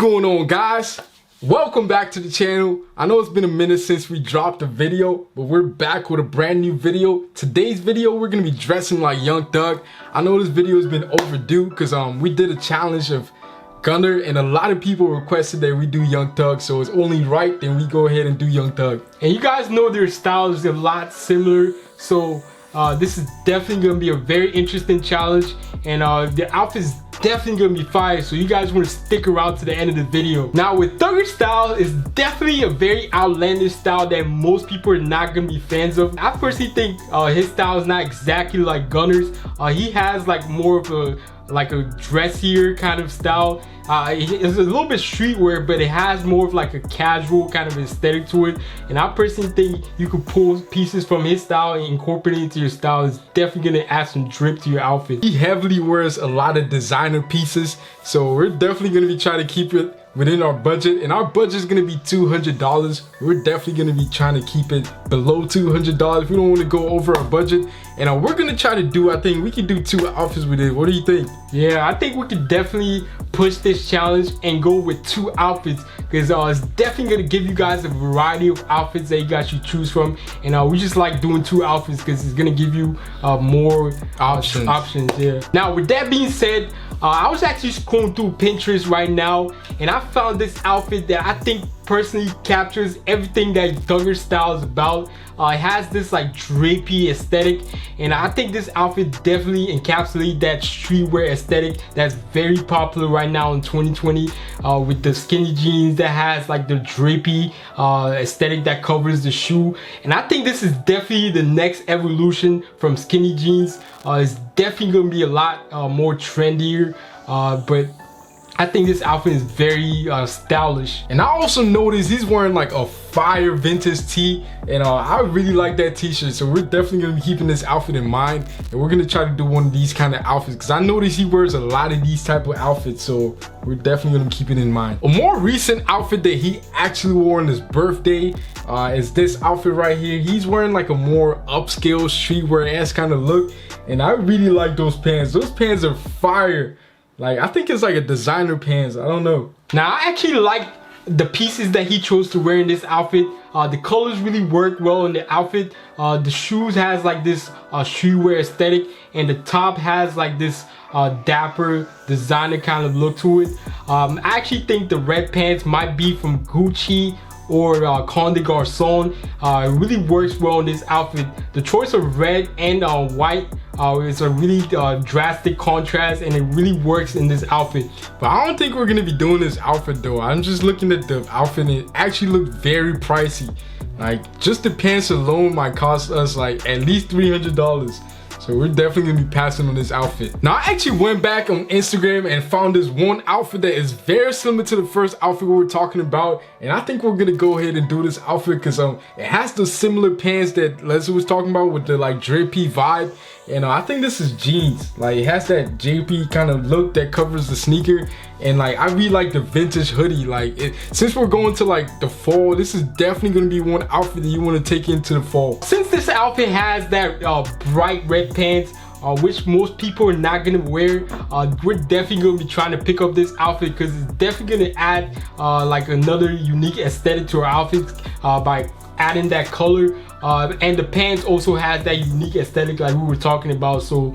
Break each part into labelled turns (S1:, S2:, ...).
S1: going on, guys? Welcome back to the channel. I know it's been a minute since we dropped a video, but we're back with a brand new video. Today's video, we're gonna be dressing like Young Thug. I know this video has been overdue because we did a challenge of Gunna, and a lot of people requested that we do Young Thug, so it's only right that we go ahead and do Young Thug. And you guys know their styles is a lot similar, so this is definitely gonna be a very interesting challenge, and the outfit's definitely gonna be fire, so you guys want to stick around to the end of the video. Now with Thugger's style is definitely a very outlandish style that most people are not gonna be fans of. I personally think his style is not exactly like Gunna's. He has like more of a dressier kind of style. It's a little bit streetwear, but it has more of like a casual kind of aesthetic to it, and I personally think you could pull pieces from his style and incorporate it into your style. It's definitely gonna add some drip to your outfit. He heavily wears a lot of designer pieces, so we're definitely gonna be trying to keep it within our budget, and our budget is gonna be $200. We're definitely gonna be trying to keep it below $200. We don't want to go over our budget, and we're gonna try to do, I think we can do 2 outfits with it. What do you think? Yeah, I think we could definitely push this challenge and go with 2 outfits, because it's definitely gonna give you guys a variety of outfits that you guys should choose from, and we just like doing 2 outfits because it's gonna give you more options. Yeah. Now with that being said, I was actually scrolling through Pinterest right now, and I found this outfit that I think personally captures everything that Thugger's style is about. It has this like drapey aesthetic, and I think this outfit definitely encapsulates that streetwear aesthetic that's very popular right now in 2020, with the skinny jeans that has like the drapey aesthetic that covers the shoe. And I think this is definitely the next evolution from skinny jeans. It's definitely gonna be a lot more trendier, but I think this outfit is very stylish. And I also noticed he's wearing like a fire vintage tee, and I really like that t-shirt, so we're definitely gonna be keeping this outfit in mind, and we're gonna try to do one of these kind of outfits because I noticed he wears a lot of these type of outfits, so we're definitely gonna keep it in mind. A more recent outfit that he actually wore on his birthday is this outfit right here. He's wearing like a more upscale streetwear-esque kind of look, and I really like those pants. Those pants are fire. Like, I think it's like a designer pants, I don't know. Now, I actually like the pieces that he chose to wear in this outfit. The colors really work well in the outfit. The shoes has like this streetwear aesthetic, and the top has like this dapper designer kind of look to it. I actually think the red pants might be from Gucci or Comme des Garçons. It really works well in this outfit. The choice of red and white is a really drastic contrast, and it really works in this outfit. But I don't think we're gonna be doing this outfit though. I'm just looking at the outfit, and it actually looked very pricey. Like, just the pants alone might cost us like at least $300. So we're definitely gonna be passing on this outfit. Now, I actually went back on Instagram and found this one outfit that is very similar to the first outfit we were talking about, and I think we're gonna go ahead and do this outfit because it has the similar pants that Leslie was talking about with the like drapey vibe, and I think this is jeans. Like, it has that JP kind of look that covers the sneaker, and like I really like the vintage hoodie. Like, since we're going to like the fall, this is definitely gonna be one outfit that you want to take into the fall. Since this outfit has that bright red pants, which most people are not gonna wear, we're definitely gonna be trying to pick up this outfit because it's definitely gonna add like another unique aesthetic to our outfits by adding that color, and the pants also has that unique aesthetic like we were talking about, so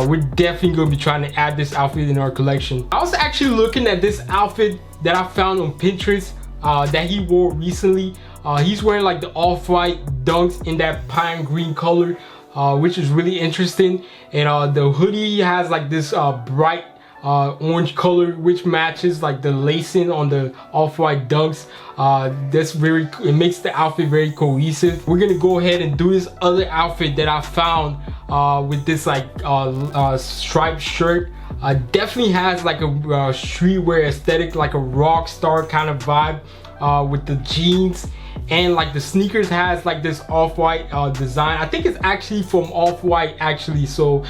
S1: we're definitely gonna be trying to add this outfit in our collection. I was actually looking at this outfit that I found on Pinterest that he wore recently. He's wearing like the off-white dunks in that pine green color, which is really interesting, and the hoodie has like this bright orange color, which matches like the lacing on the off-white dunks. It makes the outfit very cohesive. We're gonna go ahead and do this other outfit that I found with this like striped shirt. Definitely has like a streetwear aesthetic, like a rock star kind of vibe, with the jeans, and like the sneakers has like this off-white design. I think it's actually from Off-White actually, so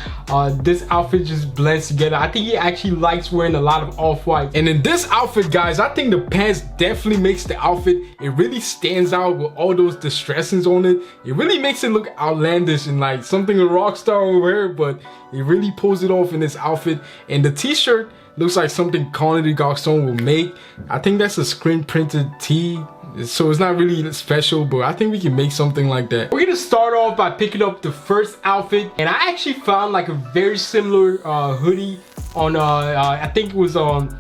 S1: this outfit just blends together. I think he actually likes wearing a lot of off-white. And in this outfit, guys, I think the pants definitely makes the outfit, it really stands out with all those distressings on it. It really makes it look outlandish and like something a rock star would wear, but it really pulls it off in this outfit. And the t-shirt Looks like something Comme des Garçons will make. I think that's a screen printed tee, so it's not really special, but I think we can make something like that. We're gonna start off by picking up the first outfit, and I actually found like a very similar hoodie on I think it was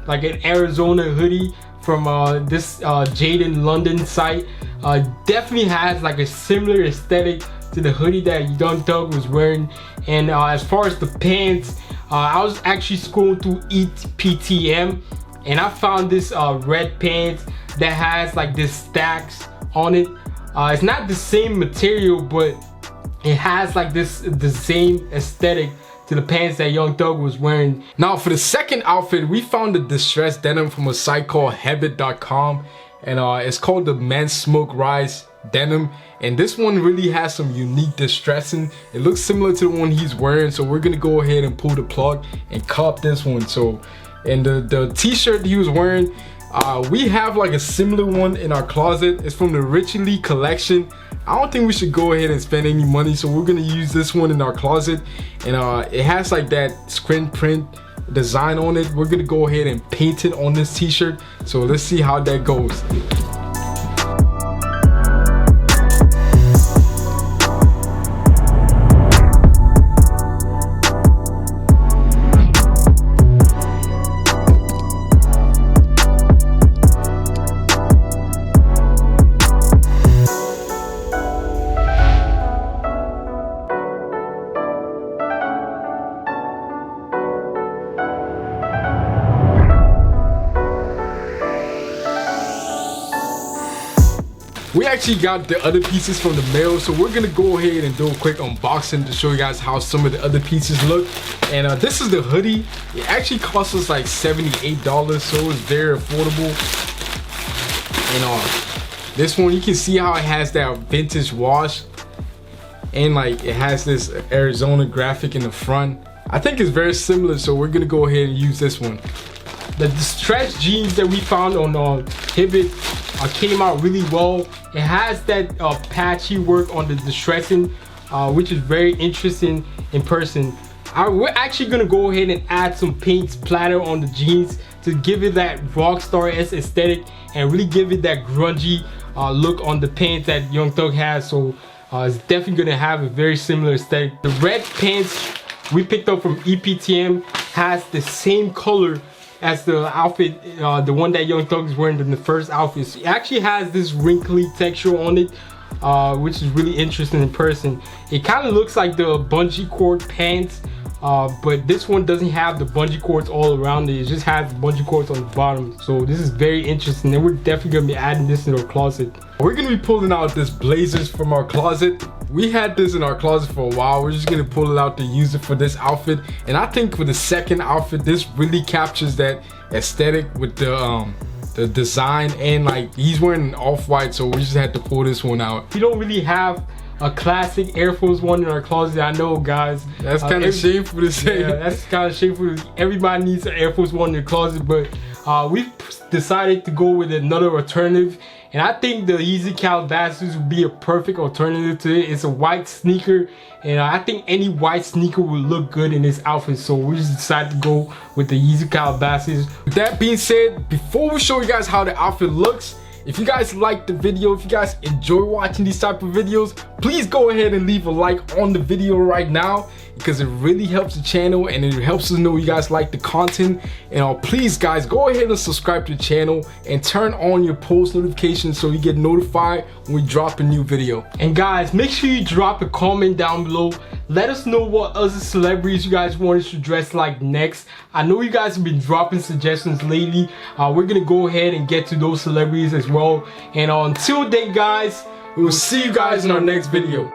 S1: like an Arizona hoodie from this Jaden London site. Definitely has like a similar aesthetic to the hoodie that Young Thug was wearing. And as far as the pants, I was actually scrolling through EPTM and I found this red pants that has like this stacks on it. It's not the same material, but it has like the same aesthetic to the pants that Young Thug was wearing. Now for the second outfit, we found a distressed denim from a site called Hebit.com, and it's called the Men's Smoke Rise denim, and this one really has some unique distressing. It looks similar to the one he's wearing, so we're gonna go ahead and pull the plug and cop this one. So, and the t-shirt he was wearing, we have like a similar one in our closet. It's from the Richie Lee collection. I don't think we should go ahead and spend any money, so we're gonna use this one in our closet. And it has like that screen print design on it. We're gonna go ahead and paint it on this t-shirt. So let's see how that goes. We actually got the other pieces from the mail, so we're gonna go ahead and do a quick unboxing to show you guys how some of the other pieces look. And this is the hoodie. It actually cost us like $78, so it's very affordable. And this one, you can see how it has that vintage wash, and like it has this Arizona graphic in the front. I think it's very similar, so we're gonna go ahead and use this one. The stretch jeans that we found on Hibbett came out really well. It has that patchy work on the distressing, which is very interesting in person. We're actually gonna go ahead and add some paint splatter on the jeans to give it that rockstar-esque aesthetic and really give it that grungy look on the pants that Young Thug has. So it's definitely gonna have a very similar aesthetic. The red pants we picked up from EPTM has the same color as the outfit, the one that Young Thug is wearing in the first outfit. It actually has this wrinkly texture on it, which is really interesting in person. It kind of looks like the bungee cord pants, but this one doesn't have the bungee cords all around it. It just has the bungee cords on the bottom. So this is very interesting, and we're definitely gonna be adding this in our closet. We're gonna be pulling out this blazers from our closet. We had this in our closet for a while. We're just gonna pull it out to use it for this outfit. And I think for the second outfit, this really captures that aesthetic with the design, and like he's wearing an off-white, so we just had to pull this one out. We don't really have a classic Air Force One in our closet. I know, guys. That's kind of shameful to say. Yeah, that's kind of shameful. Everybody needs an Air Force One in their closet, but we've decided to go with another alternative. And I think the Yeezy Calabasas would be a perfect alternative to it. It's a white sneaker, and I think any white sneaker would look good in this outfit. So we just decided to go with the Yeezy Calabasas. With that being said, before we show you guys how the outfit looks, if you guys like the video, if you guys enjoy watching these type of videos, please go ahead and leave a like on the video right now, because it really helps the channel and it helps us know you guys like the content. And please guys, go ahead and subscribe to the channel and turn on your post notifications so you get notified when we drop a new video. And guys, make sure you drop a comment down below. Let us know what other celebrities you guys want us to dress like next. I know you guys have been dropping suggestions lately. We're gonna go ahead and get to those celebrities as well. And until then guys, we will see you guys in our next video.